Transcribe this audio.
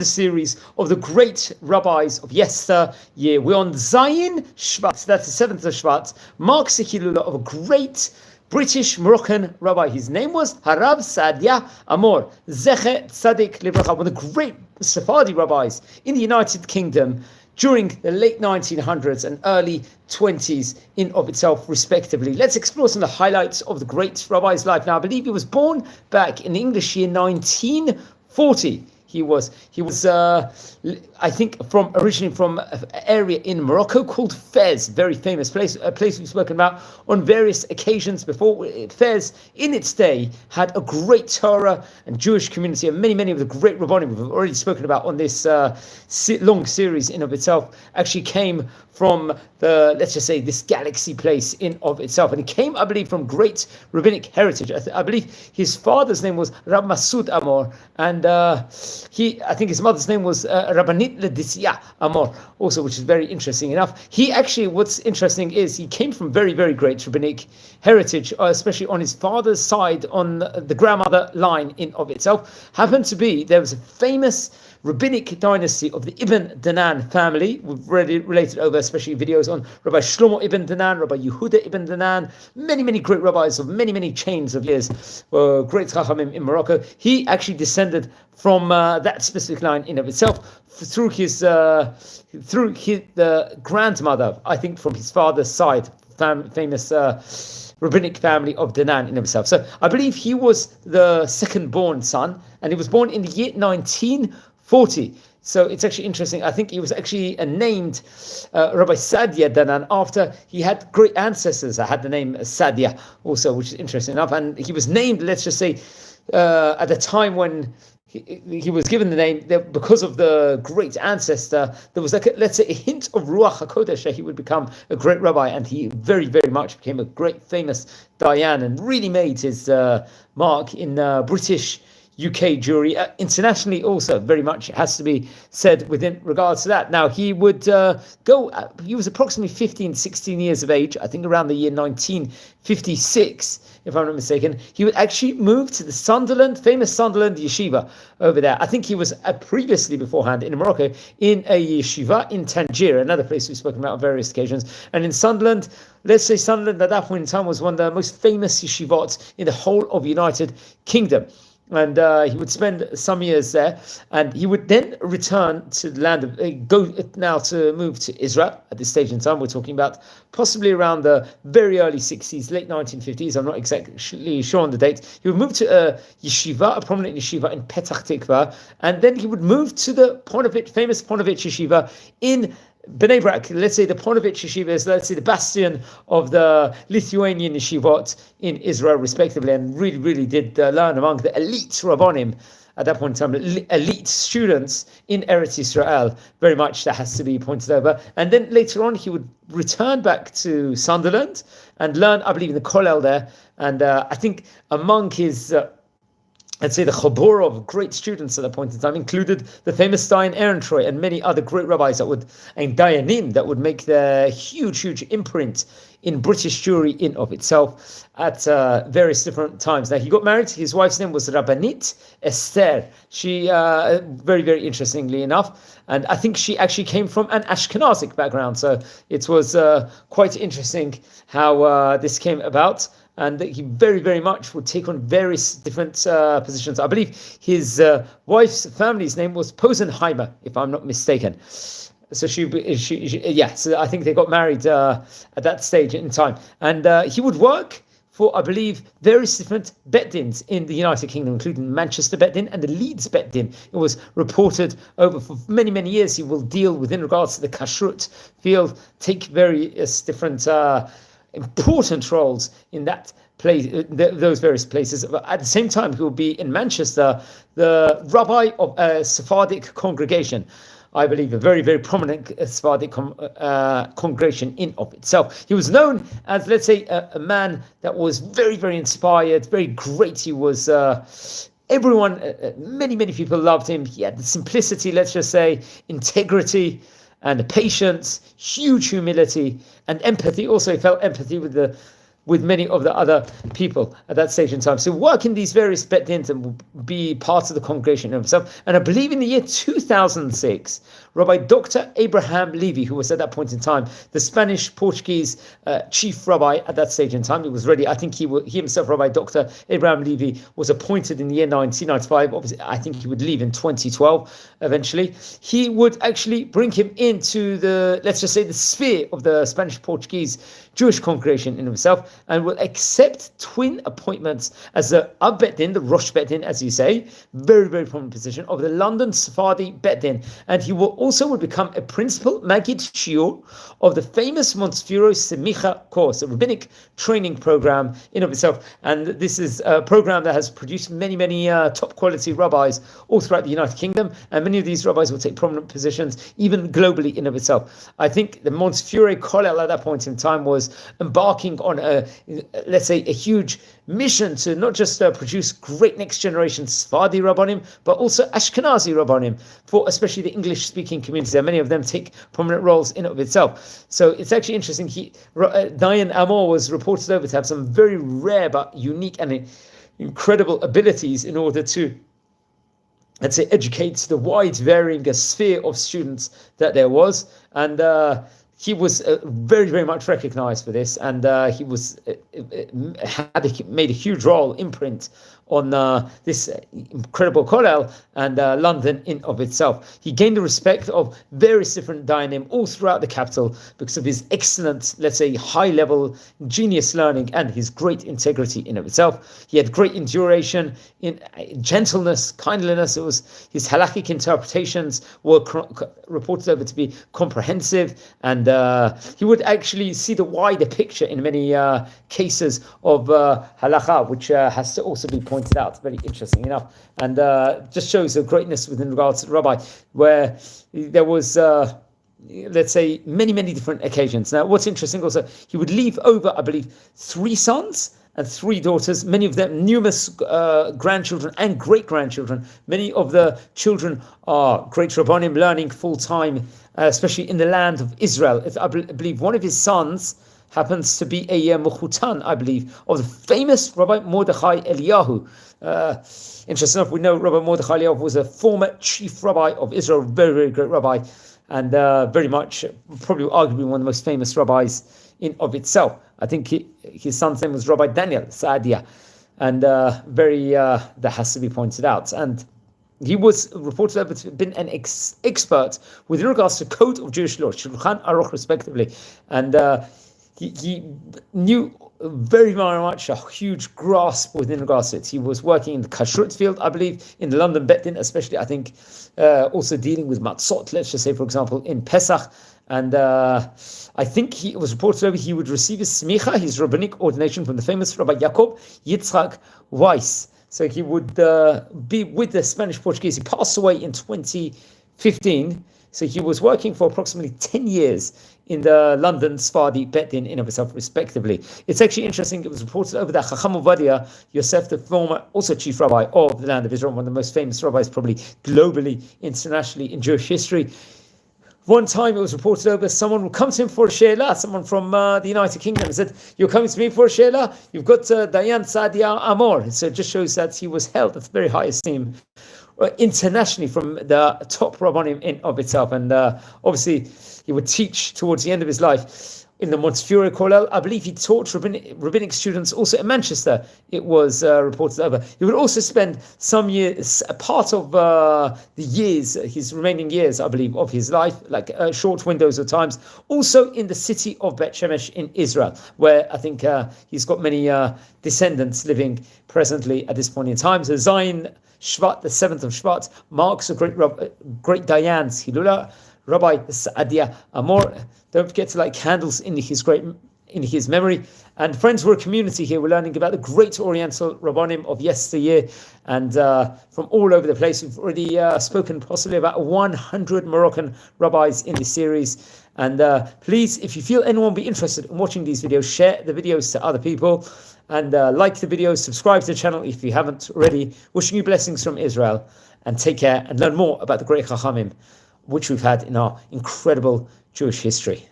The series of the great rabbis of yesteryear. We're on Zayin Shvat, that's the 7th of Shvat, marks the Hilula of a great British Moroccan rabbi. His name was Rabbi Saadia Amor Z'tl, one of the great Sephardi rabbis in the United Kingdom during the late 1900s and early 20s in of itself, respectively. Let's explore some of the highlights of the great rabbi's life. Now, I believe he was born back in the English year 1940. He was, I think, originally from an area in Morocco called Fez, very famous place, a place we've spoken about on various occasions before. Fez, in its day, had a great Torah and Jewish community, and many of the great Rabbanim we've already spoken about on this long series in of itself actually came from let's just say, this galaxy place in of itself. And he came, I believe, from great rabbinic heritage. I believe his father's name was Rabbi Saadia Amor, and I think his mother's name was Rabbi Amor, also, which is very interesting enough. He actually, what's interesting is he came from very great rabbinic heritage, especially on his father's side, on the grandmother line in of itself. Happened to be, there was a famous rabbinic dynasty of the Ibn Danan family. We've already related over, especially videos on Rabbi Shlomo Ibn Danan, Rabbi Yehuda Ibn Danan, many great rabbis of many chains of years, great chachamim in Morocco. He actually descended from that specific line in of itself through his grandmother, I think from his father's side, famous rabbinic family of Danan in himself. So I believe he was the second born son, and he was born in the year 1940. So it's actually interesting. I think he was actually named Rabbi Saadia Danan after he had great ancestors. I had the name Saadia also, which is interesting enough. And he was named, let's just say, at the time when he was given the name, because of the great ancestor, there was let's say a hint of Ruach HaKodesh that he would become a great rabbi, and he very much became a great famous Dayan and really made his mark in British UK jury, internationally also, very much it has to be said within regards to that. Now, he would he was approximately 16 years of age, I think around the year 1956, if I'm not mistaken. He would actually move to the famous Sunderland yeshiva over there. I think he was previously beforehand in Morocco in a yeshiva in Tangier, another place we've spoken about on various occasions. And in Sunderland, let's say Sunderland at that point in time was one of the most famous yeshivot in the whole of United Kingdom. And he would spend some years there, and he would then return to the land of, move to Israel at this stage in time. We're talking about possibly around the very early 60s, late 1950s. I'm not exactly sure on the date. He would move to a yeshiva, a prominent yeshiva in Petach Tikva, and then he would move to the famous Ponevezh yeshiva in Bnei Brak. Let's say the Ponevezh yeshiva is, let's say, the bastion of the Lithuanian yeshivot in Israel, respectively, and really did learn among the elite Rabbanim at that point in time, elite students in Eretz Israel. Very much that has to be pointed over. And then later on, he would return back to Sunderland and learn, I believe, in the Kollel there. And I think among his let's say the Chabur of great students at that point in time included the famous Dayan Ehrentreu and many other great rabbis and Dayanim that would make their huge imprint in British Jewry in of itself at various different times. Now, he got married. His wife's name was Rabbanit Esther. She, very interestingly enough, and I think she actually came from an Ashkenazic background. So it was quite interesting how this came about. And he very much would take on various different positions. I believe his wife's family's name was Posenheimer, if I'm not mistaken. So so I think they got married at that stage in time. And he would work for, I believe, various different Bet Dins in the United Kingdom, including Manchester Bet Din and the Leeds Bet Din. It was reported over for many years he will deal within regards to the kashrut field, take various different important roles in that place, those various places. But at the same time, he will be in Manchester, the rabbi of a Sephardic congregation. I believe a very prominent Sephardic congregation in of itself. He was known as, let's say, a man that was very inspired, very great. He was everyone, many people loved him. He had the simplicity, let's just say, integrity, and patience, huge humility and empathy. Also, he felt empathy with with many of the other people at that stage in time. So work in these various bet dins and be part of the congregation himself. And I believe in the year 2006, Rabbi Dr. Abraham Levy, who was at that point in time the Spanish-Portuguese chief rabbi at that stage in time, he was ready. I think he himself, Rabbi Dr. Abraham Levy, was appointed in the year 1995. Obviously, I think he would leave in 2012 eventually. He would actually bring him into the, let's just say, the sphere of the Spanish-Portuguese Jewish congregation in himself, and will accept twin appointments as the Ab Bet Din, the Rosh Bet Din, as you say, very, very prominent position of the London Sephardi Bet Din. And he will also become a principal Magid Shiur of the famous Montefiore Semicha course, a rabbinic training program in of itself. And this is a program that has produced many, many top quality rabbis all throughout the United Kingdom, and many of these rabbis will take prominent positions even globally in of itself. I think the Montefiore Kollel at that point in time was embarking on let's say a huge mission to not just produce great next generation Sephardi Rabbanim, but also Ashkenazi Rabbanim for especially the English speaking community. And many of them take prominent roles in of itself. So it's actually interesting. Dayan Amor was reported over to have some very rare but unique and incredible abilities in order to, let's say, educate the wide varying sphere of students that there was. And he was very, very much recognized for this, and he was made a huge imprint on this incredible kollel and London in of itself. He gained the respect of various different dayanim all throughout the capital because of his excellent, let's say, high-level genius learning and his great integrity in of itself. He had great enduration, in gentleness, kindliness. It was his halakhic interpretations were reported over to be comprehensive, and he would actually see the wider picture in many cases of halacha, which has to also be pointed out. Very interesting enough, and just shows the greatness within regards to the rabbi, where there was let's say many different occasions. Now, what's interesting also, he would leave over, I believe, 3 sons and 3 daughters, many of them numerous grandchildren and great-grandchildren. Many of the children are great Rabbanim learning full-time, especially in the land of Israel. I believe one of his sons happens to be a Mechutan, I believe, of the famous Rabbi Mordechai Eliyahu. Interesting enough, we know Rabbi Mordechai Eliyahu was a former chief rabbi of Israel, very, very great rabbi, and very much, probably arguably one of the most famous rabbis in of itself. I think his son's name was Rabbi Daniel Saadia, and that has to be pointed out. And he was reported to have been an expert with regards to code of Jewish law, Shulchan Aruch respectively, and he knew very, very much a huge grasp within regards to it. He was working in the kashrut field, I believe, in the London Bet Din, especially, I think, also dealing with matzot, let's just say, for example, in Pesach. And I think he was reported over he would receive his smicha, his rabbinic ordination, from the famous Rabbi Yaakov Yitzchak Weiss. So he would be with the Spanish Portuguese. He passed away in 2015. So he was working for approximately 10 years in the London Sephardi Bet Din in of itself, respectively. It's actually interesting. It was reported over that Chacham Ovadia Yosef, the former also chief rabbi of the land of Israel, one of the most famous rabbis probably globally, internationally in Jewish history. One time it was reported over someone would come to him for a she'elah, someone from the United Kingdom, and said, "You're coming to me for a she'elah? You've got Dayan Saadia Amor." So it just shows that he was held at very high esteem internationally from the top Rabbanim in of itself. And obviously he would teach towards the end of his life in the Montefiore Kollel. I believe he taught rabbinic students also in Manchester. It was reported over. He would also spend some years, a part of the years, his remaining years, I believe, of his life, like short windows of times, also in the city of Bet Shemesh in Israel, where I think he's got many descendants living presently at this point in time. So Zion Shvat, the 7th of Shvat, marks a great Dayan's Hilula, Rabbi Saadia Amor. Don't forget to light candles in his memory. And friends, we're a community here. We're learning about the great Oriental Rabbanim of yesteryear, and from all over the place. We've already spoken possibly about 100 Moroccan rabbis in this series. And please, if you feel anyone will be interested in watching these videos, share the videos to other people, and like the videos, subscribe to the channel if you haven't already. Wishing you blessings from Israel, and take care and learn more about the great Chachamim which we've had in our incredible Jewish history.